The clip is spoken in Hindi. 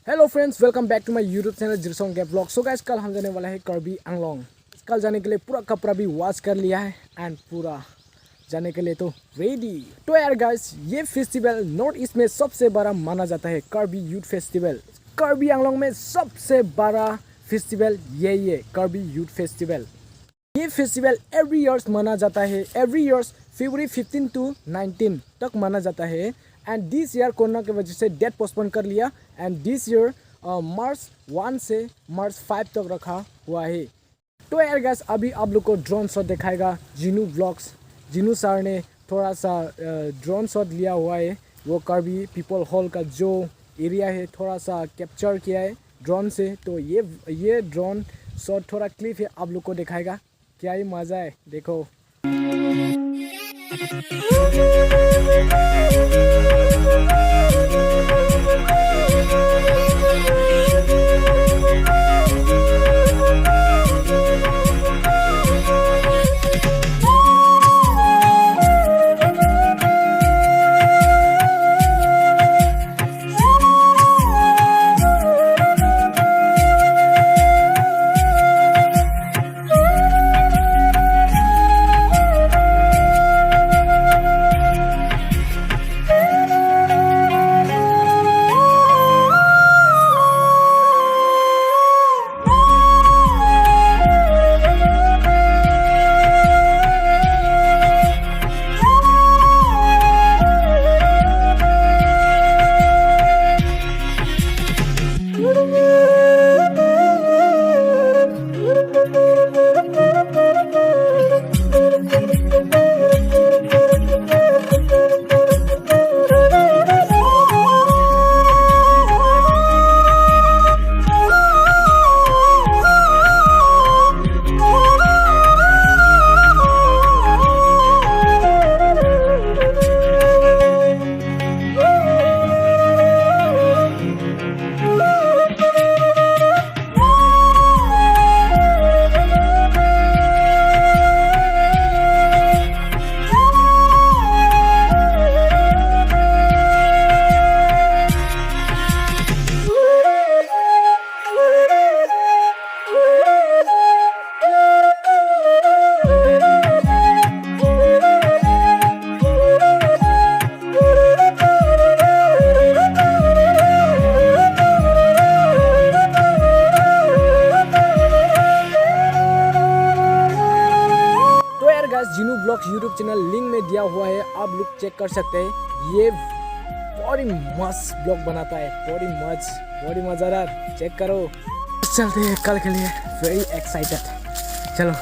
Hello friends, welcome back to my YouTube channel Jirsong के व्लॉग। सो गाइस, कल हम जाने वाला है करबी आंगलोंग। कल जाने के लिए पूरा कपड़ा भी वॉश कर लिया है एंड पूरा जाने के लिए तो रेडी। तो यार गाइस, ये फेस्टिवल नॉर्थ ईस्ट में सबसे बड़ा माना जाता है, करबी यूथ फेस्टिवल। करबी आंगलोंग में सबसे बड़ा फेस्टिवल यही है, करबी यूथ फेस्टिवल। ये फेस्टिवल एवरी ईयर्स माना जाता है। एवरी ईयर्स फरवरी 15 to 19 तक माना जाता है। एंड दिस ईयर कोरोना की वजह से डेट पोस्टपोन कर लिया एंड दिस ईयर मार्च 1 से मार्च 5 तक रखा हुआ है। तो यार गाइस, अभी आप लोग को ड्रोन शॉट दिखाएगा जिनू व्लॉग्स। जिनू सर ने थोड़ा सा ड्रोन शॉट लिया हुआ है, वो करबी पीपल हॉल का जो एरिया है थोड़ा सा कैप्चर किया है ड्रोन से। तो ये ड्रोन शॉट थोड़ा क्लिप है, आप लोग को दिखाएगा। क्या ही मज़ा है, देखो। Jinu blogs YouTube channel link में दिया हुआ है, आप लोग चेक कर सकते हैं। ये बड़ी मस्त ब्लॉग बनाता है, बड़ी मजेदार। चेक करो। चलते हैं कल के लिए, वेरी एक्साइटेड। चलो।